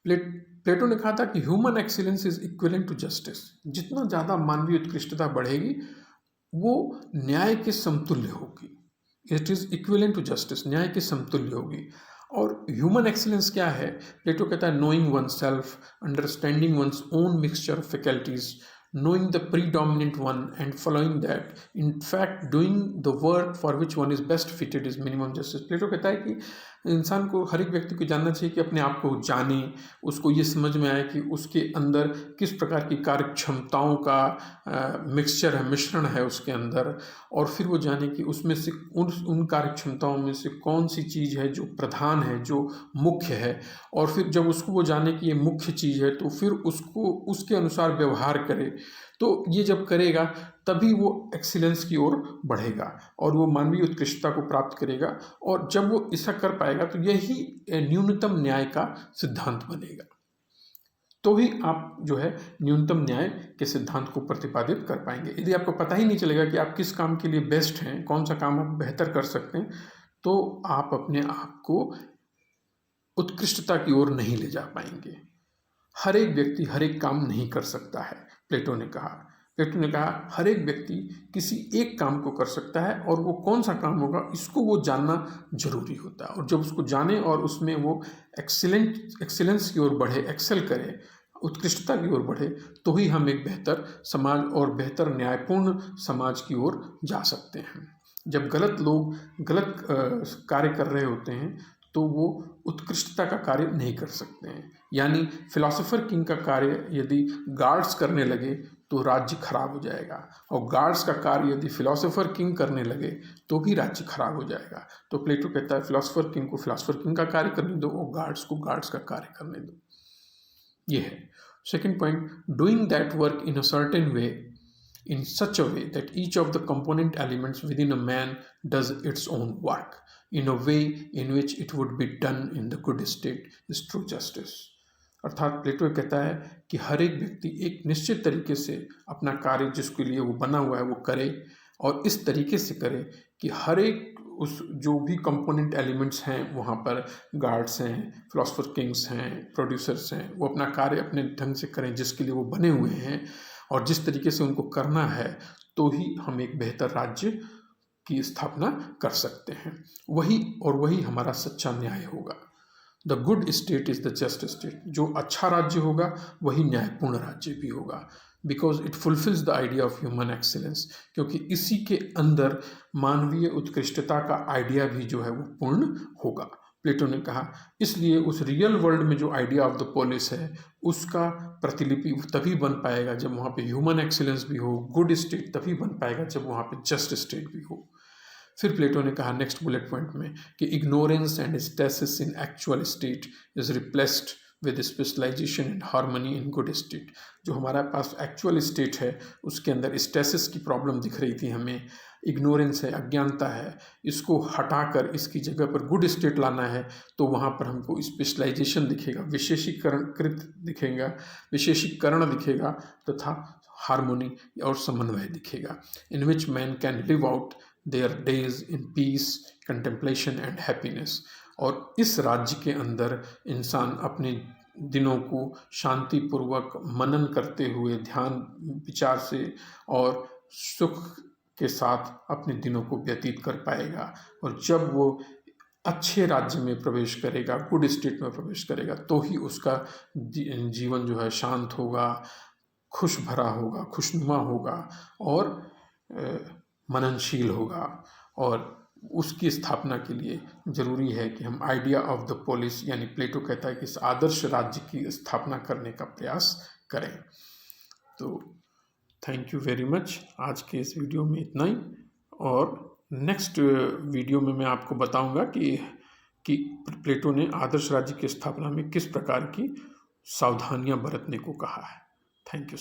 प्लेटो ने कहा था कि human excellence is equivalent to justice. जितना ज़्यादा मानवीय उत्कृष्टता बढ़ेगी वो न्याय के समतुल्य होगी। It is equivalent to justice, न्याय के समतुल्य होगी। और ह्यूमन एक्सीलेंस क्या है? प्लेटो कहता है knowing one self, understanding one's own mixture of faculties, knowing the predominant one and following that, in fact doing the work for which one is best fitted is minimum justice। प्लेटो कहता है कि इंसान को, हर एक व्यक्ति को जानना चाहिए कि अपने आप को जाने, उसको ये समझ में आए कि उसके अंदर किस प्रकार की कार्य क्षमताओं का मिक्सचर है, मिश्रण है उसके अंदर, और फिर वो जाने कि उसमें से उन कार्य क्षमताओं में से कौन सी चीज़ है जो प्रधान है, जो मुख्य है। और फिर जब उसको वो जाने कि ये मुख्य चीज़ है तो फिर उसको उसके अनुसार व्यवहार करे। तो ये जब करेगा तभी वो एक्सीलेंस की ओर बढ़ेगा और वो मानवीय उत्कृष्टता को प्राप्त करेगा। और जब वो ऐसा कर पाएगा तो यही न्यूनतम न्याय का सिद्धांत बनेगा। तो ही आप जो है न्यूनतम न्याय के सिद्धांत को प्रतिपादित कर पाएंगे। यदि आपको पता ही नहीं चलेगा कि आप किस काम के लिए बेस्ट हैं, कौन सा काम आप बेहतर कर सकते हैं, तो आप अपने आप को उत्कृष्टता की ओर नहीं ले जा पाएंगे। हर एक व्यक्ति हर एक काम नहीं कर सकता है। प्लेटो ने कहा हर एक व्यक्ति किसी एक काम को कर सकता है और वो कौन सा काम होगा इसको वो जानना जरूरी होता है। और जब उसको जाने और उसमें वो एक्सीलेंस की ओर बढ़े, एक्सेल करे, उत्कृष्टता की ओर बढ़े, तो ही हम एक बेहतर समाज और बेहतर न्यायपूर्ण समाज की ओर जा सकते हैं। जब गलत लोग गलत कार्य कर रहे होते हैं तो वो उत्कृष्टता का कार्य नहीं कर सकते हैं। यानी फिलॉसफर किंग का कार्य यदि गार्ड्स करने लगे तो राज्य खराब हो जाएगा, और गार्ड्स का कार्य यदि फिलॉसफर किंग करने लगे तो भी राज्य खराब हो जाएगा। तो प्लेटो कहता है फिलॉसफर किंग को फिलॉसफर किंग का कार्य करने दो और गार्ड्स को गार्ड्स का कार्य करने दो। ये है second point, doing that work in a certain way, in such a way that each of the component elements within a man does its own work in a way in which it would be done in the good state is true justice। अर्थात प्लेटो कहता है कि हर एक व्यक्ति एक निश्चित तरीके से अपना कार्य जिसके लिए वो बना हुआ है वो करे, और इस तरीके से करे कि हर एक उस जो भी कंपोनेंट एलिमेंट्स हैं वहाँ पर गार्ड्स हैं, फिलोसफर किंग्स हैं, प्रोड्यूसर्स हैं, वो अपना कार्य अपने ढंग से करें जिसके लिए वो बने हुए हैं, और जिस तरीके से उनको करना है तो ही हम एक बेहतर राज्य की स्थापना कर सकते हैं। वही हमारा सच्चा न्याय होगा। The good state is the just state. जो अच्छा राज्य होगा वही न्यायपूर्ण राज्य भी होगा, because it fulfils the idea of human excellence, क्योंकि इसी के अंदर मानवीय उत्कृष्टता का आइडिया भी जो है वो पूर्ण होगा। प्लेटो ने कहा इसलिए उस रियल वर्ल्ड में जो आइडिया ऑफ द पोलिस है उसका प्रतिलिपि तभी बन पाएगा जब वहाँ पे ह्यूमन एक्सीलेंस भी हो, गुड स्टेट तभी बन पाएगा जब वहाँ पे जस्ट स्टेट भी हो। फिर प्लेटो ने कहा नेक्स्ट बुलेट पॉइंट में कि ignorance and stasis in actual state is replaced with specialisation and harmony in good state. जो हमारे पास एक्चुअल स्टेट है उसके अंदर स्टेसिस की प्रॉब्लम दिख रही थी हमें, इग्नोरेंस है, अज्ञानता है, इसको हटाकर इसकी जगह पर गुड स्टेट लाना है, तो वहाँ पर हमको स्पेशलाइजेशन दिखेगा, विशेषीकरण दिखेगा तथा हार्मोनी और समन्वय दिखेगा। In which man can live out their days in peace, contemplation and happiness. और इस राज्य के अंदर इंसान अपने दिनों को शांतिपूर्वक मनन करते हुए, ध्यान विचार से और सुख के साथ अपने दिनों को व्यतीत कर पाएगा। और जब वो अच्छे राज्य में प्रवेश करेगा, गुड स्टेट में प्रवेश करेगा, तो ही उसका जीवन जो है शांत होगा, खुश भरा होगा, खुशनुमा होगा और मननशील होगा। और उसकी स्थापना के लिए ज़रूरी है कि हम आइडिया ऑफ द पोलिस यानी प्लेटो कहता है कि इस आदर्श राज्य की स्थापना करने का प्रयास करें। तो थैंक यू वेरी मच। आज के इस वीडियो में इतना ही, और नेक्स्ट वीडियो में मैं आपको बताऊंगा कि प्लेटो ने आदर्श राज्य की स्थापना में किस प्रकार की सावधानियां बरतने को कहा है। Thank you.